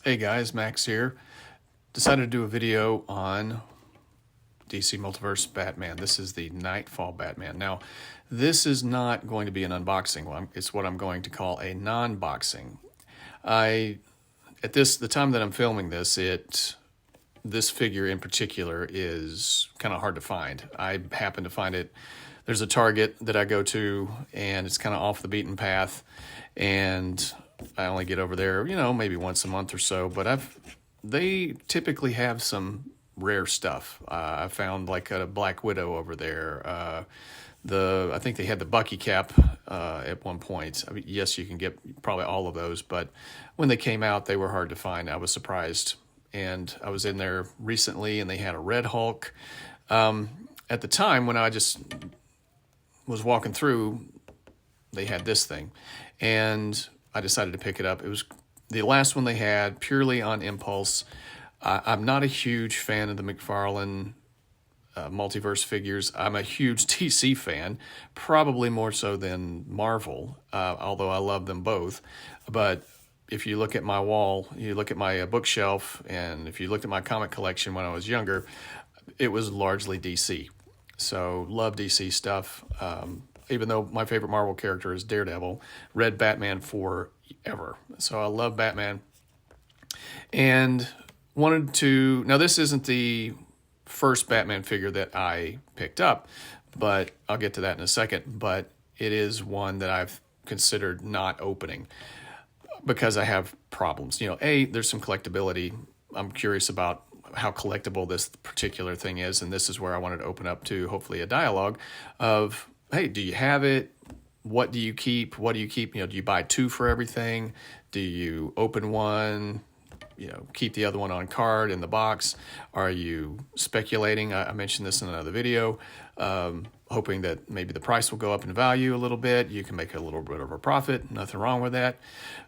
Hey guys, Max here. Decided to do a video on DC Multiverse Batman. This is the Knightfall Batman. Now, this is not going to be an unboxing one. It's what I'm going to call a non-boxing. The time that I'm filming this figure in particular is kind of hard to find. I happen to find it. There's a Target that I go to, and it's kind of off the beaten path, and I only get over there, maybe once a month or so. But they typically have some rare stuff. I found like a Black Widow over there. I think they had the Bucky cap at one point. I mean, yes, you can get probably all of those, but when they came out, they were hard to find. I was surprised, and I was in there recently, and they had a Red Hulk. At the time when I just was walking through, they had this thing, and I decided to pick it up. It was the last one they had, purely on impulse. I'm not a huge fan of the McFarlane multiverse figures. I'm a huge DC fan, probably more so than Marvel, although I love them both. But if you look at my wall, you look at my bookshelf, and if you looked at my comic collection when I was younger, it was largely DC. So love DC stuff. Even though my favorite Marvel character is Daredevil, read Batman forever. So I love Batman. And now this isn't the first Batman figure that I picked up, but I'll get to that in a second. But it is one that I've considered not opening because I have problems. There's some collectability. I'm curious about how collectible this particular thing is, and this is where I wanted to open up to hopefully a dialogue of, hey, do you have it? What do you keep? What do you keep? Do you buy two for everything? Do you open one, keep the other one on card in the box? Are you speculating? I mentioned this in another video, hoping that maybe the price will go up in value a little bit. You can make a little bit of a profit. Nothing wrong with that.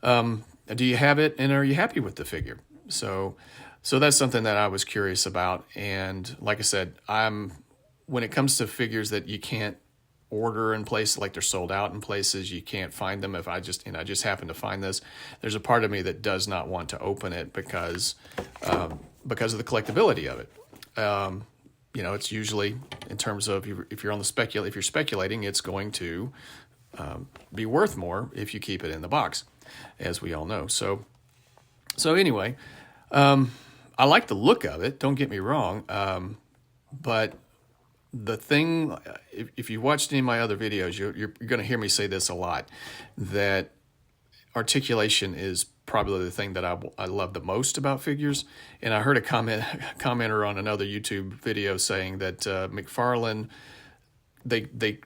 Do you have it, and are you happy with the figure? So that's something that I was curious about. And like I said, when it comes to figures that you can't order in places, like they're sold out in places, you can't find them. If I just happen to find this, there's a part of me that does not want to open it because of the collectability of it. It's usually, in terms of if you're speculating, it's going to be worth more if you keep it in the box, as we all know. So anyway, I like the look of it, don't get me wrong, but the thing, if you watched any of my other videos, you're going to hear me say this a lot, that articulation is probably the thing that I love the most about figures. And I heard a commenter on another YouTube video saying that McFarlane, they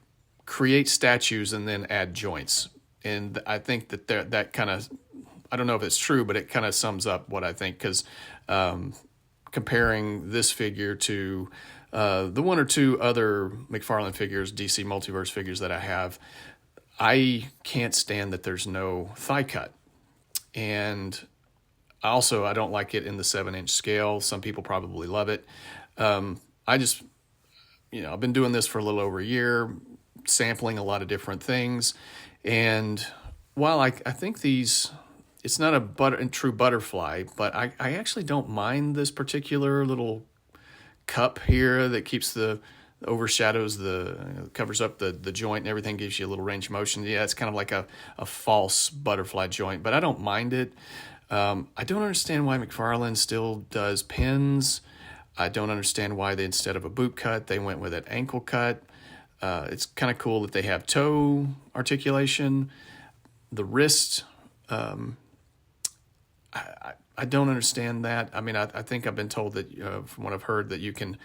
create statues and then add joints. And I think that kind of, I don't know if it's true, but it kind of sums up what I think, because comparing this figure to the one or two other McFarlane figures, DC Multiverse figures that I have, I can't stand that there's no thigh cut. And I don't like it in the 7-inch scale. Some people probably love it. I've been doing this for a little over a year, sampling a lot of different things. And while I think it's not a true butterfly, but I actually don't mind this particular little cup here that overshadows covers up the joint and everything, gives you a little range of motion. Yeah, it's kind of like a false butterfly joint, but I don't mind it. I don't understand why McFarlane still does pins. I don't understand why instead of a boot cut, they went with an ankle cut. It's kind of cool that they have toe articulation. The wrist, I don't understand that. I mean, I think I've been told that, from what I've heard, that you can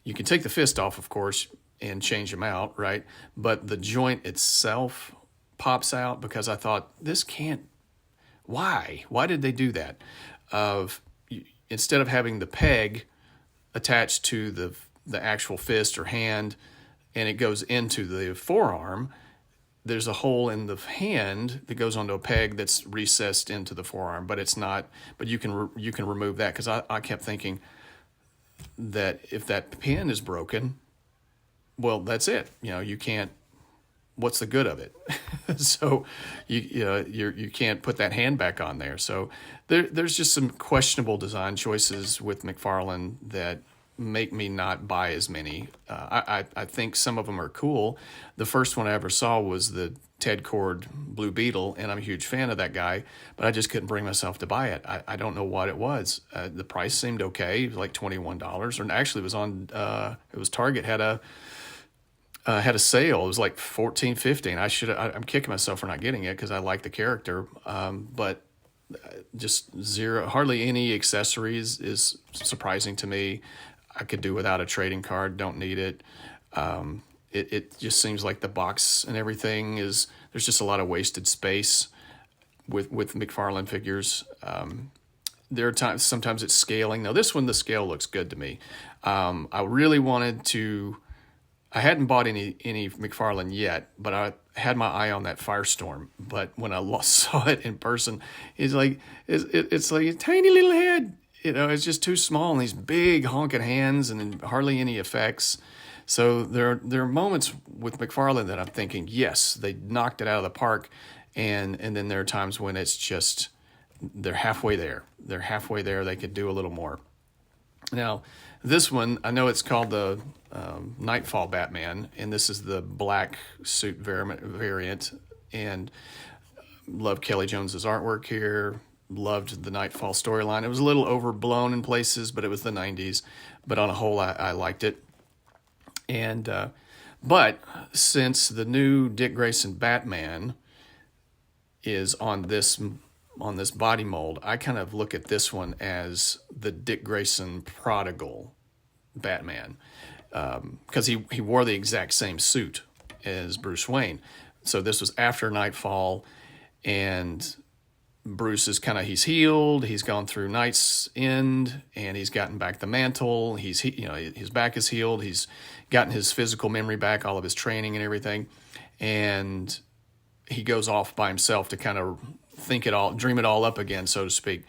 take the fist off, of course, and change them out, right? But the joint itself pops out, because I thought, this can't. Why? Why did they do that? Instead of having the peg attached to the actual fist or hand, and it goes into the forearm, there's a hole in the hand that goes onto a peg that's recessed into the forearm, but it's not. But you can remove that, because I kept thinking that if that pin is broken, well, that's it. You can't what's the good of it? So you can't put that hand back on there. So there's just some questionable design choices with McFarlane that make me not buy as many. I think some of them are cool. The first one I ever saw was the Ted Cord Blue Beetle, and I'm a huge fan of that guy, but I just couldn't bring myself to buy it. I don't know what it was. The price seemed okay. It was like $21, or actually it was on. It was Target had a sale. It was like $14.50. I'm kicking myself for not getting it because I like the character, but just zero, hardly any accessories is surprising to me. I could do without a trading card. Don't need it. It just seems like the box and everything there's just a lot of wasted space with McFarlane figures. There are sometimes it's scaling. Now this one, the scale looks good to me. I really wanted to. I hadn't bought any McFarlane yet, but I had my eye on that Firestorm. But when I saw it in person, it's like a tiny little head. It's just too small, and these big honking hands, and hardly any effects. So there are moments with McFarlane that I'm thinking, yes, they knocked it out of the park, and then there are times when it's just they're halfway there. They're halfway there. They could do a little more. Now, this one, I know it's called the Knightfall Batman, and this is the black suit variant, and love Kelly Jones's artwork here. Loved the Knightfall storyline. It was a little overblown in places, but it was the 90s. But on a whole, I liked it. And but since the new Dick Grayson Batman is on this body mold, I kind of look at this one as the Dick Grayson prodigal Batman, because he wore the exact same suit as Bruce Wayne. So this was after Knightfall, and Bruce is he's healed. He's gone through Night's End, and he's gotten back the mantle. His back is healed. He's gotten his physical memory back, all of his training and everything, and he goes off by himself to kind of dream it all up again, so to speak.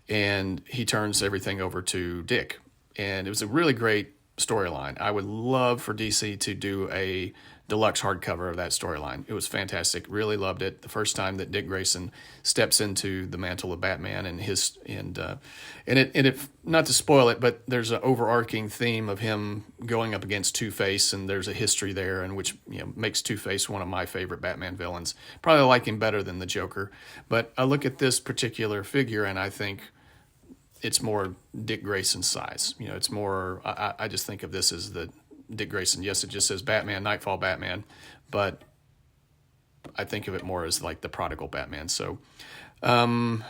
And he turns everything over to Dick, and it was a really great storyline. I would love for DC to do a deluxe hardcover of that storyline. It was fantastic. Really loved it. The first time that Dick Grayson steps into the mantle of Batman, and it not to spoil it, but there's an overarching theme of him going up against Two-Face, and there's a history there, and which makes Two-Face one of my favorite Batman villains. Probably like him better than the Joker. But I look at this particular figure, and I think it's more Dick Grayson's size. It's more. I just think of this as the Dick Grayson. Yes, it just says Batman, Knightfall Batman, but I think of it more as like the prodigal Batman. So, so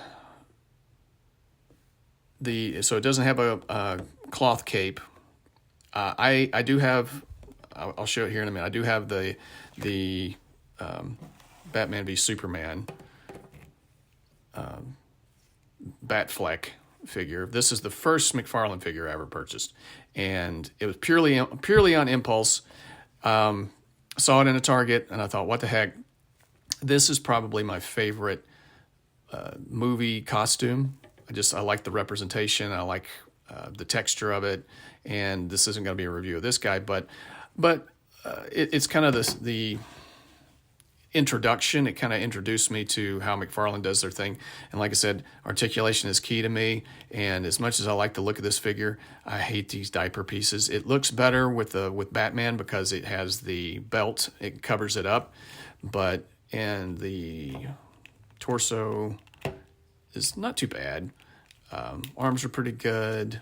it doesn't have a cloth cape. I do have. I'll show it here in a minute. I do have the Batman v Superman Batfleck figure. This is the first McFarlane figure I ever purchased, and it was purely on impulse. Saw it in a Target, and I thought, what the heck? This is probably my favorite movie costume. I like the representation. I like the texture of it, and this isn't going to be a review of this guy, but it's kind of the introduction. It kind of introduced me to how McFarlane does their thing. And like I said, articulation is key to me. And as much as I like the look of this figure, I hate these diaper pieces. It looks better with Batman because it has the belt. It covers it up. And the torso is not too bad. Arms are pretty good.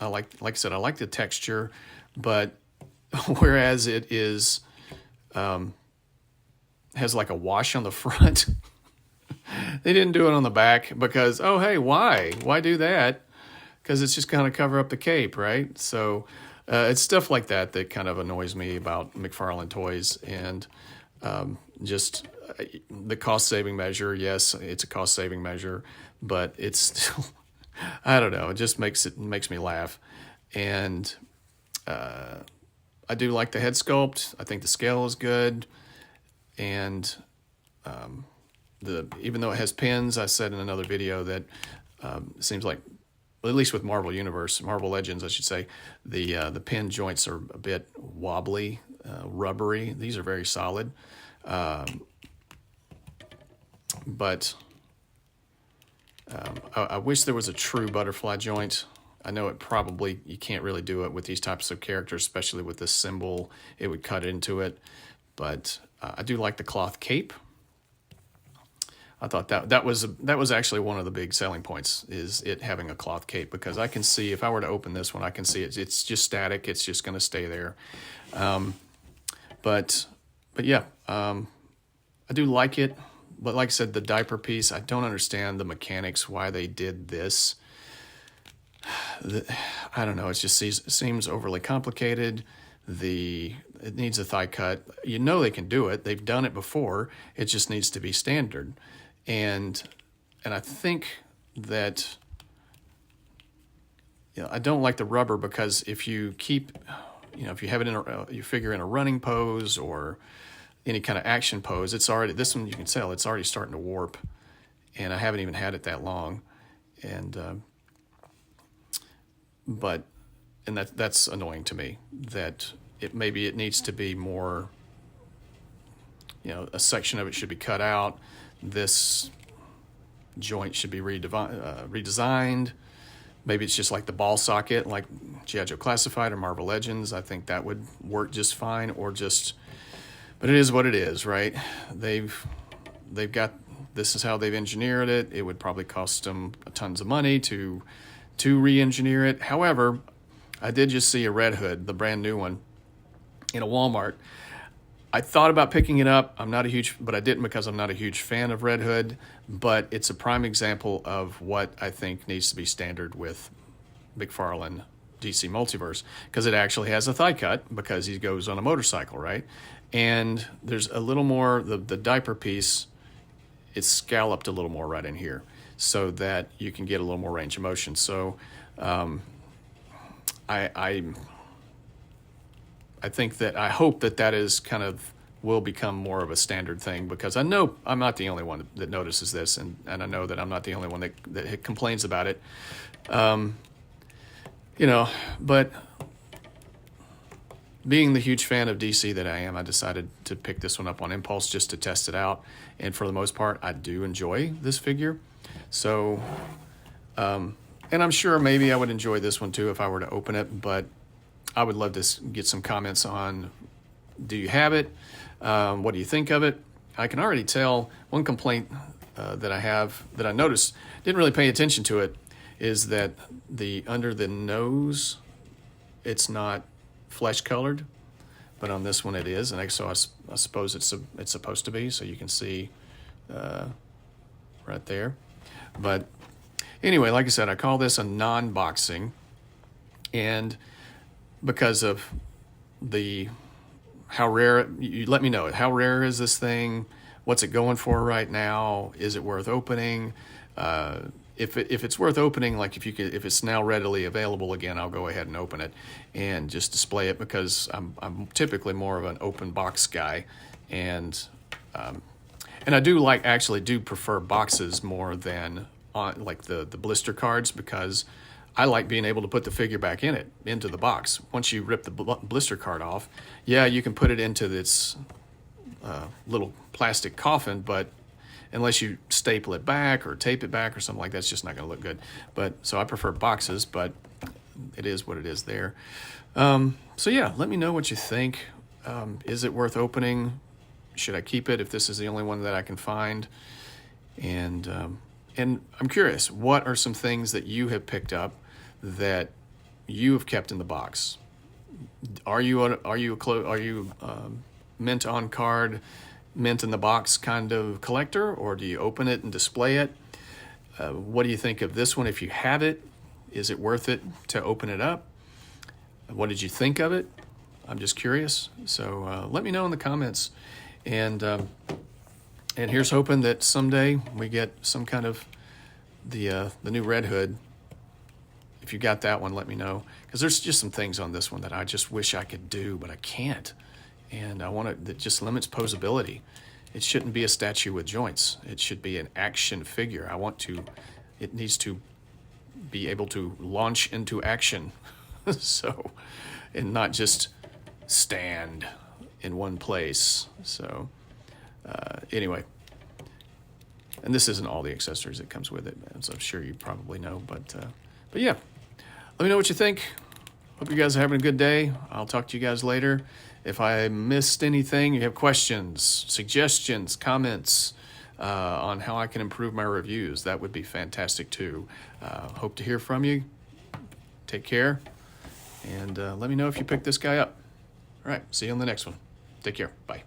Like I said, I like the texture, but whereas it is, has like a wash on the front. They didn't do it on the back because, oh, hey, why do that? Because it's just kind of cover up the cape, right? So it's stuff like that kind of annoys me about McFarlane toys, and just the cost-saving measure. Yes, it's a cost-saving measure, but it's still, I don't know. It just makes me laugh, and I do like the head sculpt. I think the scale is good. And even though it has pins, I said in another video that it seems like, well, at least with Marvel Legends, I should say, the pin joints are a bit wobbly. rubbery. These are very solid. But I wish there was a true butterfly joint. I know you can't really do it with these types of characters, especially with this symbol. It would cut into it. But I do like the cloth cape. I thought that was actually one of the big selling points, is it having a cloth cape, because I can see, if I were to open this one, I can see it's just static. It's just going to stay there. But yeah, I do like it. But like I said, the diaper piece, I don't understand the mechanics, why they did this. I don't know. It just seems overly complicated. It needs a thigh cut. You know they can do it. They've done it before. It just needs to be standard. And I think that, I don't like the rubber, because if you keep, if you have it you figure in a running pose or any kind of action pose, this one you can tell it's already starting to warp, and I haven't even had it that long. And that's annoying to me, that maybe it needs to be more, a section of it should be cut out. This joint should be redesigned. Maybe it's just like the ball socket, like G.I. Joe Classified or Marvel Legends. I think that would work just fine, but it is what it is, right? They've got, this is how they've engineered it. It would probably cost them tons of money to re-engineer it. However, I did just see a Red Hood, the brand new one, in a Walmart. I thought about picking it up. But I didn't, because I'm not a huge fan of Red Hood. But it's a prime example of what I think needs to be standard with McFarlane DC Multiverse, because it actually has a thigh cut, because he goes on a motorcycle, right? And there's a little more, the diaper piece, it's scalloped a little more right in here, so that you can get a little more range of motion. So I think that, I hope that is kind of will become more of a standard thing, because I know I'm not the only one that notices this, and I know that I'm not the only one that complains about it. But being the huge fan of DC that I am, I decided to pick this one up on impulse just to test it out. And for the most part, I do enjoy this figure. So, and I'm sure maybe I would enjoy this one too if I were to open it, but I would love to get some comments on, do you have it? What do you think of it? I can already tell one complaint that I noticed, didn't really pay attention to it, is that under the nose, it's not flesh colored, but on this one it is, and so I suppose it's supposed to be, so you can see right there. But anyway, like I said, I call this a non-boxing, and because of how rare, you let me know, how rare is this thing? What's it going for right now? Is it worth opening? If it's worth opening, like if it's now readily available again, I'll go ahead and open it and just display it, because I'm typically more of an open box guy, and I do prefer boxes more than like the blister cards, because I like being able to put the figure back into the box. Once you rip the blister card off, yeah, you can put it into this little plastic coffin, but unless you staple it back or tape it back or something like that, it's just not going to look good. So I prefer boxes, but it is what it is there. So yeah, let me know what you think. Is it worth opening? Should I keep it if this is the only one that I can find? And I'm curious, what are some things that you have picked up that you have kept in the box? Are you mint on card, mint in the box kind of collector, or do you open it and display it? What do you think of this one if you have it? Is it worth it to open it up? What did you think of it? I'm just curious. So let me know in the comments. And here's hoping that someday we get some kind of the new Red Hood. If you got that one, let me know, because there's just some things on this one that I just wish I could do, but I can't. And I want that just limits posability. It shouldn't be a statue with joints. It should be an action figure. It needs to be able to launch into action. So, and not just stand in one place. So anyway, and this isn't all the accessories that comes with it, as I'm sure you probably know. But yeah, let me know what you think. Hope you guys are having a good day. I'll talk to you guys later. If I missed anything, you have questions, suggestions, comments on how I can improve my reviews, that would be fantastic too. Hope to hear from you. Take care, and let me know if you pick this guy up. All right, see you on the next one. Take care. Bye.